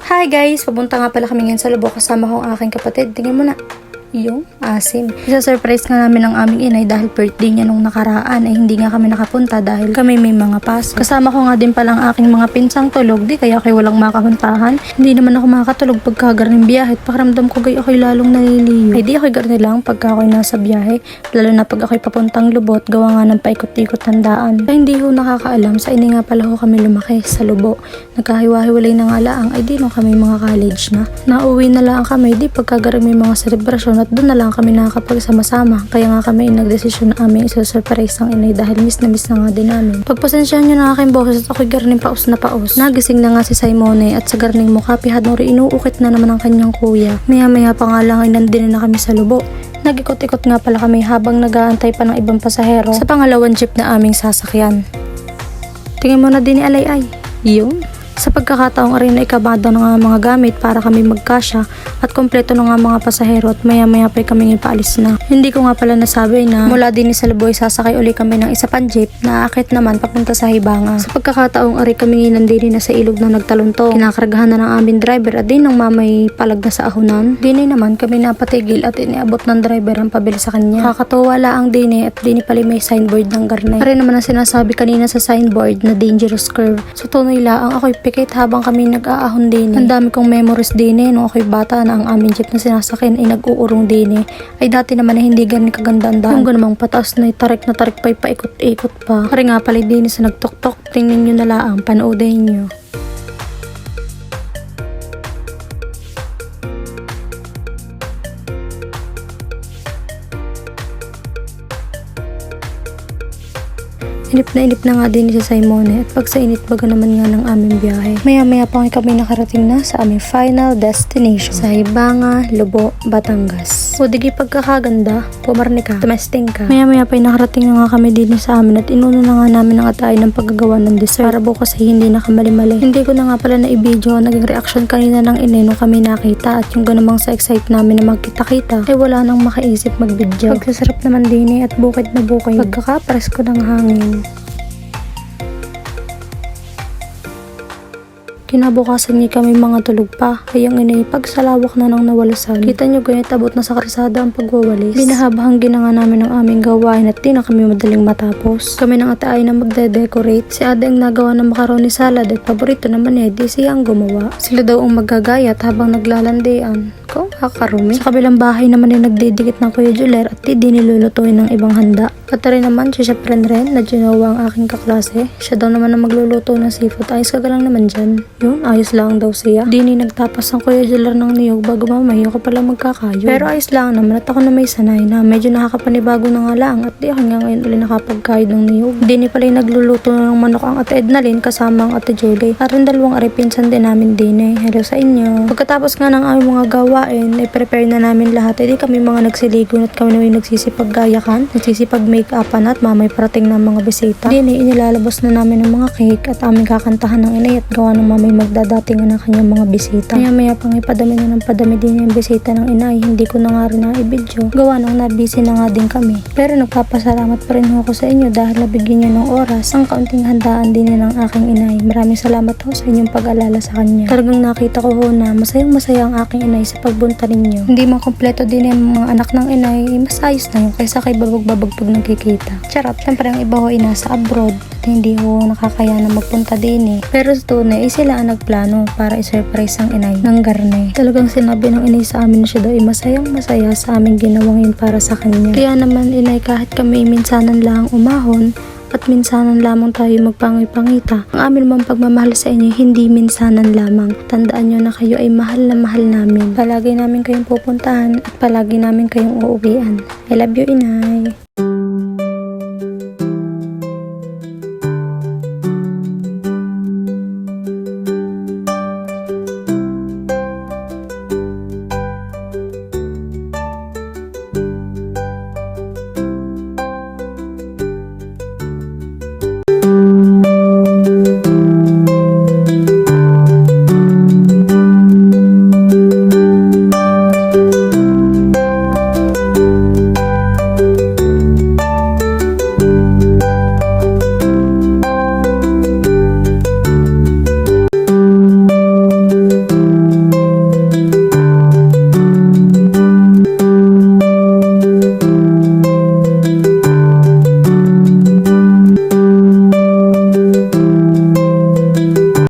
Hi guys! Papunta nga pala kami ngayon sa Lubok kasama ko ang aking kapatid. Tingnan mo na. Yung asim. Isa-surprise nga namin ang aming inay dahil birthday niya nung nakaraan ay hindi nga kami nakapunta dahil kami may mga pasok. Kasama ko nga din palang aking mga pinsang tulog di kaya kayo walang makahuntahan. Hindi naman ako makakatulog pagka garning biyahe at pakiramdam ko kayo ako'y lalong naliliyo. Ay di ako'y garni lang pagka ako'y nasa biyahe lalo na pag ako'y papuntang Lubot gawa nga ng paikot-ikot tandaan. Kaya hindi ko nakakaalam sa ini nga pala ko kami lumaki sa Lubok. Nagkahiwa-hiwalay na nga laang ay di nung kami mga college na. Nauwi na lang kami di pagka garning may mga selebrasyon at doon na lang kami nakakapagsama-sama. Kaya nga kami nagdesisyon na aming isa-surprise ang inay dahil miss na nga din namin. Pagpasensyahan nyo na aking boses at ako'y garning paus na paus. Nagising na nga si Simone at sa garning mukha pihadong inuukit na naman ang kanyang kuya. Maya-maya pa nga lang ay nandun na kami sa Lubok. Nag-ikot-ikot nga pala kami habang nag-aantay pa ng ibang pasahero sa pangalawang jeep na aming sasakyan. Tingin mo na din ni Alay ay. Yun. Sa pagkakataong rin na ikabado ng mga gamit para kami magkasya at kompleto ng mga pasahero at maya-maya pa kami ipaalis na. Hindi ko nga pala nasabi na mula din sa Luboy sasakay uli kami ng isa pang jeep na aakit naman papunta sa Hibanga. Sa pagkakataong ari kami nandini na sa ilog na nagtalunto, kinakargahan na ng aming driver at din ng mamay palag na sa ahunan. Dini naman kami napatigil at iniabot ng driver ang pabili sa kanya. Kakatuwa ang dini at dini pala may signboard ng garnay. Ari naman ang sinasabi kanina sa signboard na dangerous curve. So tunay lang ako'y pikit habang kami nag-aahon din. Ang dami kong memories din nung ako'y bata na ang aming jeep na sinasakyan ay nag-uurong din ay dati naman ay hindi ganun kaganda ang daan. Yung ganamang pataas na tarik pa paikot-ikot pa. Pari nga pala din sa nagtok-tok. Tingnan nyo na lang, panoodin nyo. Inip na nga din si Simone at pag sa init baga naman nga ng aming biyahe. Maya-maya pa kami nakarating na sa aming final destination sa Hibanga, Lubok, Batangas. O digi pagkakaganda, pumarni ka, tumesting ka. Maya-maya pa nakarating na nga kami din sa amin at inuno na nga namin ang atay ng paggagawa ng dessert para bukas ay hindi na kamali-mali. Hindi ko na nga pala na i-video ang naging reaction kanina ng inay nung kami nakita at yung ganamang sa excite namin na magkita-kita ay wala nang makaisip mag-video. Pagsasarap naman din at bukid na bukid. Pagkakapares ko ng hangin. Kinabukasan niya kami mga tulog pa. Kayang inay pagsalawak na nang nawalasan. Kita nyo ganyan abot na sa karsada ang pagwawalis. Binahabahang ginanga namin ang aming gawain at di na kami madaling matapos. Kami nang ataay na magde-decorate. Si Ade ang nagawa ng macaroni salad at paborito naman di siya ang gumawa. Sila daw ang magagayat habang naglalandian. Kung kakarumi. Sa kabilang bahay naman ay nagdidikit ng Kuya Juler at di nilulutuin ng ibang handa. At rin naman siya friend rin na ginawa ang aking kaklase. Siya daw naman ang magluluto ng seafood. Ayos ka lang naman dyan. Yun, ayos lang daw siya. Di nagtapas ang Kuya Juler ng niyog bago mamayo ko pala magkakayo. Pero ayos lang naman at ako na may sanay na medyo nakakapanibago na nga lang at di ako nga ngayon ulit nakapagkayod ng niyog. Di pala nagluluto ng manok ang ate Ednalyn kasama ang ate Julie. At rin dalawang aripinsan din namin din Hello sa inyo. Pagkatapos nga ng aming mga gawain, prepare na namin lahat. Di kami mga nagsiligon at kami naman nagsisipag-gayakan, nagsisipag-make-upan at mamay parating ng mga bisita. Di inilalabas na namin ang mga cake at aming kakantahan ng inay at gawa ng mamay magdadatingan ng kanyang mga bisita. Maya pang ipadami na ng padami din yung bisita ng inay. Hindi ko na nga rin na i-video. Gawa ng nabisi na nga din kami. Pero nagpapasalamat pa rin ako sa inyo dahil nabigyan nyo ng oras ang kaunting handaan din ng aking inay. Maraming salamat ho sa inyong pag-alala sa kanya. Talagang nakita ko ho na masayang masaya ang aking inay sa pagbunta ninyo. Hindi man kompleto din yung mga anak ng inay, mas ayos na yun kaysa kay babag-babag pag nagkikita. Charot, siyempre ang iba ho ay nasa abroad at hindi ho nakakaya na magpunta din Pero sa tunay, sila ang nagplano para i-surprise ang inay ng garne. Talagang sinabi ng inay sa amin na siya daw ay masayang masaya sa aming ginawang yun para sa kanya. Kaya naman inay kahit kami minsanan lang umahon at minsanan lamang tayo magpangoy-pangita. Ang amin mong pagmamahal sa inyo hindi minsanan lamang. Tandaan nyo na kayo ay mahal na mahal namin. Palagi namin kayong pupuntahan at palagi namin kayong uuwian. I love you, inay.